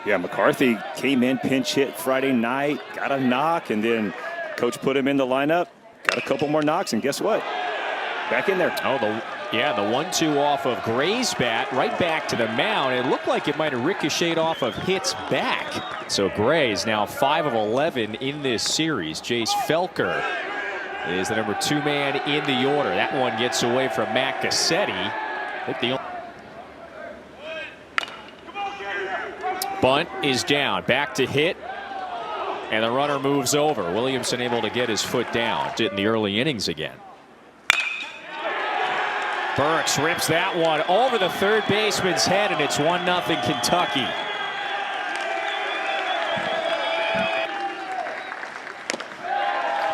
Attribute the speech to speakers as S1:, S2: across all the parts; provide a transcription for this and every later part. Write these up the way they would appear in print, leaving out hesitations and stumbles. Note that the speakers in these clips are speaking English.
S1: Yeah, McCarthy came in, pinch hit Friday night, got a knock, and then coach put him in the lineup, got a couple more knocks, and guess what? Back in there.
S2: Oh, the 1-2 off of Gray's bat, right back to the mound. It looked like it might have ricocheted off of Hit's back. So Gray is now 5 of 11 in this series. Jace Felker is the number 2 man in the order. That one gets away from Matt Cassetti. Bunt is down, back to Hit, and the runner moves over. Williamson able to get his foot down in the early innings again. Burks rips that one over the third baseman's head, and it's 1-0 Kentucky.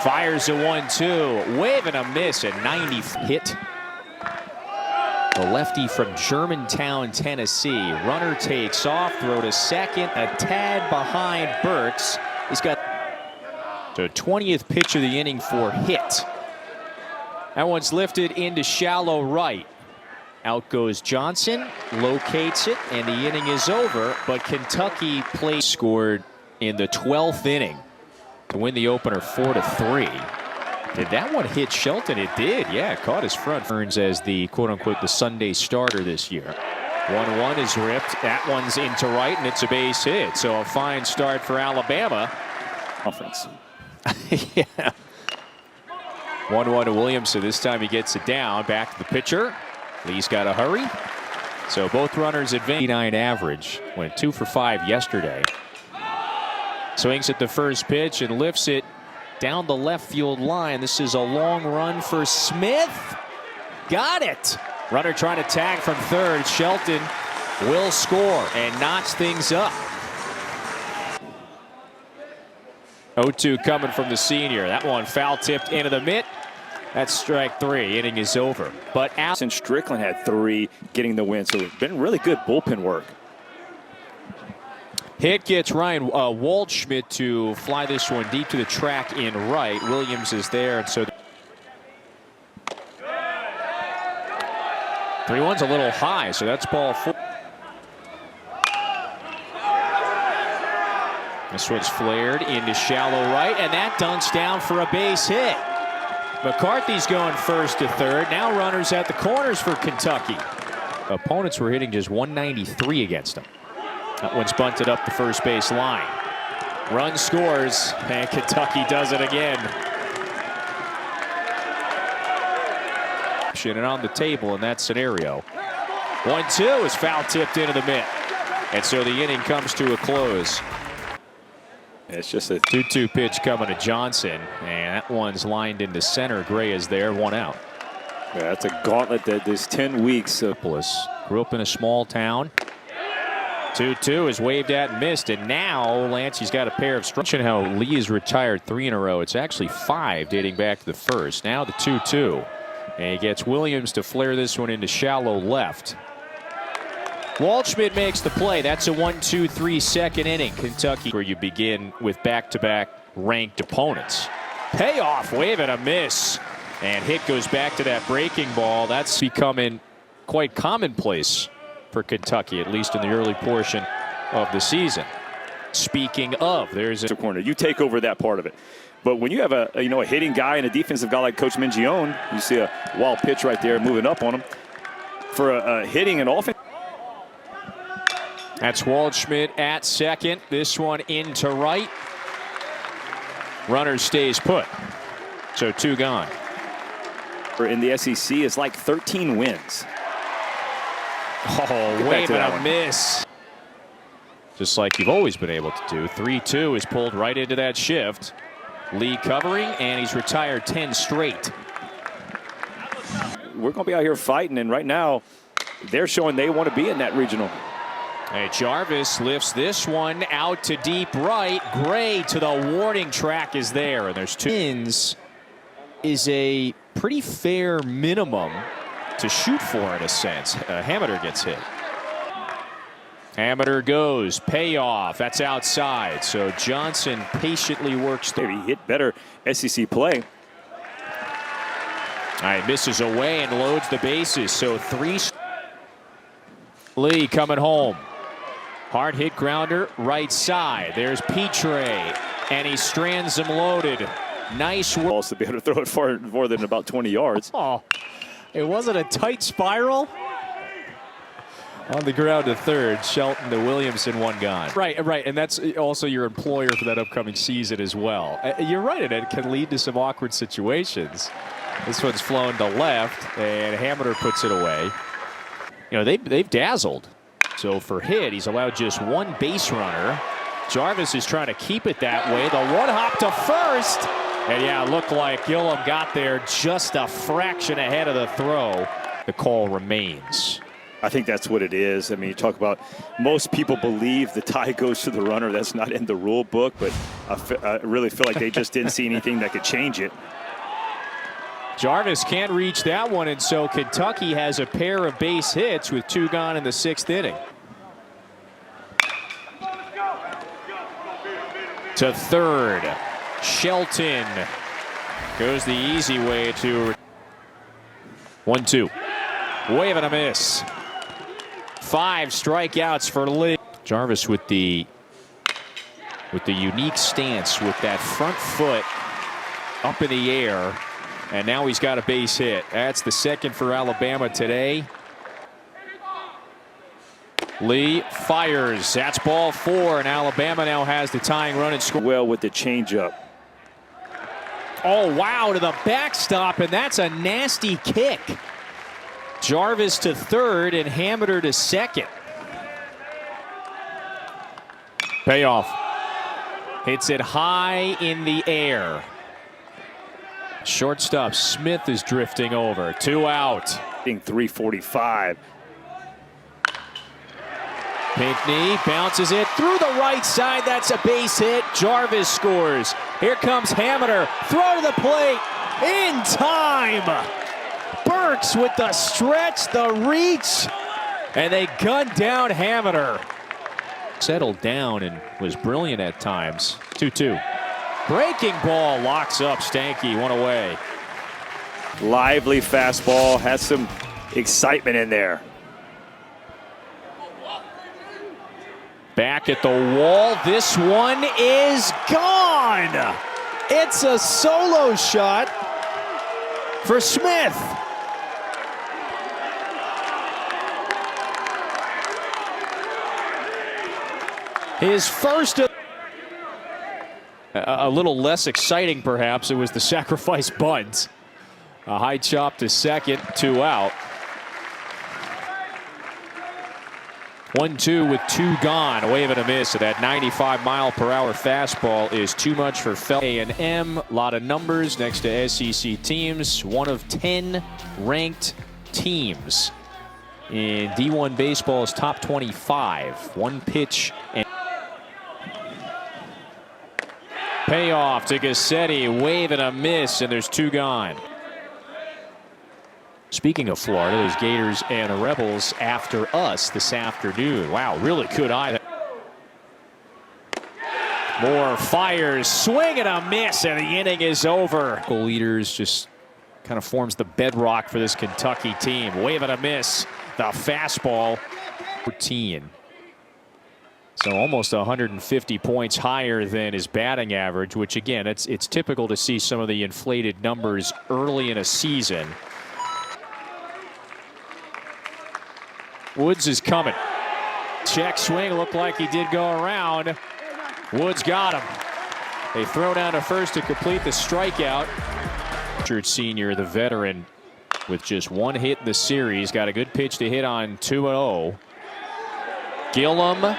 S2: Fires a 1-2, wave and a miss, a 90 hit. The lefty from Germantown, Tennessee. Runner takes off, throw to second, a tad behind Burks. He's got the 20th pitch of the inning for Hit. That one's lifted into shallow right. Out goes Johnson, locates it, and the inning is over. But Kentucky scored in the 12th inning to win the opener 4-3. Did that one hit Shelton? It did, yeah, it caught his front. Burns as the quote-unquote the Sunday starter this year. 1-1 is ripped. That one's into right, and it's a base hit. So a fine start for Alabama.
S1: Offense.
S2: Yeah. 1-1 to Williamson. This time he gets it down. Back to the pitcher. Lee's got to hurry. So both runners advance. 89 average. Went 2 for 5 yesterday. Swings at the first pitch and lifts it down the left field line. This is a long run for Smith. Got it. Runner trying to tag from third. Shelton will score and notch things up. 0-2 coming from the senior. That one foul tipped into the mitt. That's strike 3. Inning is over. But
S1: Allison Strickland had 3 getting the win, so it's been really good bullpen work.
S2: Hit gets Ryan Waldschmidt to fly this one deep to the track in right. Williams is there, and so 3-1's a little high, so that's ball 4. This one's flared into shallow right, and that dunks down for a base hit. McCarthy's going first to third. Now runners at the corners for Kentucky. Opponents were hitting just 193 against them. That one's bunted up the first base line. Run scores, and Kentucky does it again. And on the table in that scenario. 1-2 is foul tipped into the mitt. And so the inning comes to a close.
S1: It's just a
S2: 2-2 pitch coming to Johnson, and that one's lined into center. Gray is there, 1 out.
S1: Yeah, that's a gauntlet that there's 10 weeks.
S2: Grew up in a small town. 2-2 is waved at and missed, and now Lancey's got a pair of strikes. How Lee has retired 3 in a row. It's actually 5 dating back to the first. Now the 2-2, and he gets Williams to flare this one into shallow left. Waldschmidt makes the play. That's a 1-2-3 second inning. Kentucky, where you begin with back-to-back ranked opponents. Payoff, wave and a miss. And Hit goes back to that breaking ball. That's becoming quite commonplace for Kentucky, at least in the early portion of the season. Speaking of, there's a
S1: corner. You take over that part of it. But when you have a hitting guy and a defensive guy like Coach Mingione, you see a wild pitch right there moving up on him for a hitting and offense.
S2: That's Waldschmidt at second. This one into right. Runner stays put. So 2 gone.
S1: In the SEC, it's like 13 wins.
S2: Oh, wave and a miss. Just like you've always been able to do. 3-2 is pulled right into that shift. Lee covering, and he's retired 10 straight.
S1: We're going to be out here fighting, and right now they're showing they want to be in that regional.
S2: Hey, Jarvis lifts this one out to deep right. Gray to the warning track is there, and there's 2. Wins is a pretty fair minimum to shoot for in a sense. Hamiter gets hit. Hamiter goes, payoff. That's outside. So Johnson patiently works through.
S1: He hit better SEC play.
S2: All right, misses away and loads the bases. So 3. Lee coming home. Hard hit grounder, right side. There's Petre, and he strands him loaded. Nice work.
S1: Also be able to throw it far more than about 20 yards.
S2: Oh, it wasn't a tight spiral. On the ground to third, Shelton to Williamson, one gone. Right, and that's also your employer for that upcoming season as well. You're right, and it can lead to some awkward situations. This one's flown to left, and Hameter puts it away. You know, they've dazzled. So for hit, he's allowed just one base runner. Jarvis is trying to keep it that way. The one hop to first. And yeah, it looked like Gillum got there just a fraction ahead of the throw. The call remains.
S1: I think that's what it is. I mean, you talk about most people believe the tie goes to the runner. That's not in the rule book, but I really feel like they just didn't see anything that could change it.
S2: Jarvis can't reach that one, and so Kentucky has a pair of base hits with 2 gone in the 6th inning. To third, Shelton goes the easy way to 1-2. Wave and a miss. 5 strikeouts for Lee. Jarvis with the unique stance with that front foot up in the air. And now he's got a base hit. That's the second for Alabama today. Lee fires. That's ball 4, and Alabama now has the tying run and score.
S1: Well with the changeup.
S2: Oh, wow, to the backstop, and that's a nasty kick. Jarvis to third and Hameter to second. Payoff. Hits it high in the air. Shortstop Smith is drifting over. 2 out.
S1: 345.
S2: Pinckney bounces it through the right side. That's a base hit. Jarvis scores. Here comes Hameter. Throw to the plate. In time. Burks with the stretch, the reach. And they gun down Hameter. Settled down and was brilliant at times. 2-2. Breaking ball locks up Stanky, 1 away.
S1: Lively fastball, has some excitement in there.
S2: Back at the wall, this one is gone. It's a solo shot for Smith. His first. A little less exciting, perhaps. It was the sacrifice bunt. A high chop to second, 2 out. 1-2 with 2 gone. A wave and a miss. So that 95-mile-per-hour fastball is too much for A&M. A lot of numbers next to SEC teams. 1 of 10 ranked teams in D1 baseball's top 25. 1 pitch and payoff to Gassetti, wave and a miss, and there's 2 gone. Speaking of Florida, there's Gators and Rebels after us this afternoon. Wow, really good eye. Moore fires, swing and a miss, and the inning is over. Goal leaders just kind of forms the bedrock for this Kentucky team. Wave and a miss, the fastball, 14. So almost 150 points higher than his batting average, which again, it's typical to see some of the inflated numbers early in a season. Woods is coming. Check swing, looked like he did go around. Woods got him. They throw down to first to complete the strikeout. Richard Sr., the veteran, with just 1 hit in the series, got a good pitch to hit on 2-0. Gillum.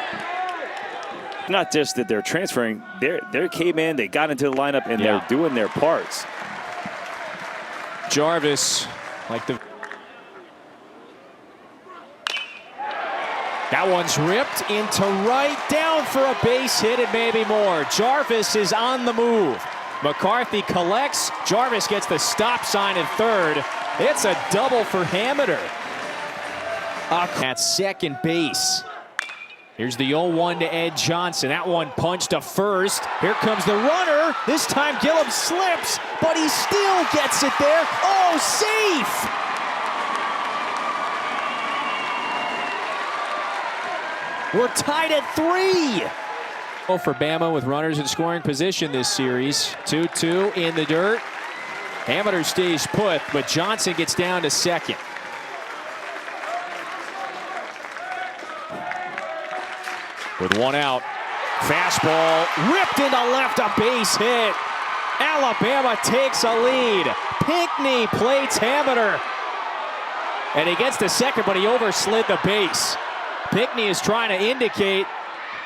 S1: Not just that they're transferring, they came in, they got into the lineup, and they're doing their parts.
S2: Jarvis, like the. That one's ripped into right, down for a base hit and maybe more. Jarvis is on the move. McCarthy collects. Jarvis gets the stop sign at third. It's a double for Hameter. At second base. Here's the 0-1 to Ed Johnson. That one punched to first. Here comes the runner. This time Gillum slips, but he still gets it there. Oh, safe! We're tied at 3. For Bama with runners in scoring position this series. 2-2 in the dirt. Hamiter stays put, but Johnson gets down to second. With one out, fastball ripped into left, a base hit. Alabama takes a lead. Pinckney plates Hamiter. And he gets to second, but he overslid the base. Pinckney is trying to indicate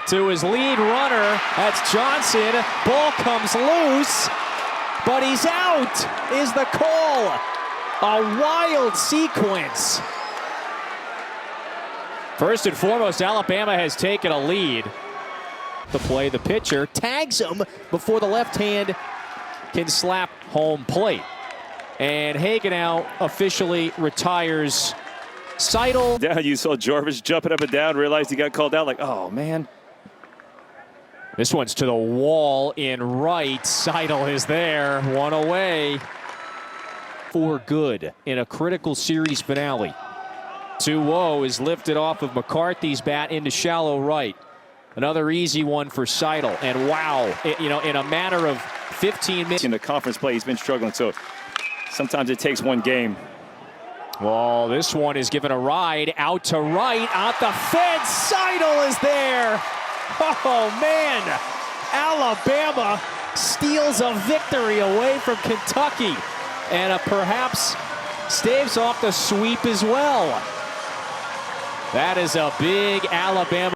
S2: to his lead runner, that's Johnson. Ball comes loose, but he's out, is the call. A wild sequence. First and foremost, Alabama has taken a lead. To play, the pitcher tags him before the left hand can slap home plate. And Hagenow officially retires. Seidel.
S1: Down, you saw Jarvis jumping up and down, realized he got called out, like, oh, man.
S2: This one's to the wall in right. Seidel is there, one away. For good in a critical series finale. 2-0 is lifted off of McCarthy's bat into shallow right. Another easy one for Seidel. And wow, in a matter of 15 minutes.
S1: In the conference play, he's been struggling, so sometimes it takes one game.
S2: Well, this one is given a ride out to right, out the fence. Seidel is there. Oh, man. Alabama steals a victory away from Kentucky and perhaps staves off the sweep as well. That is a big Alabama.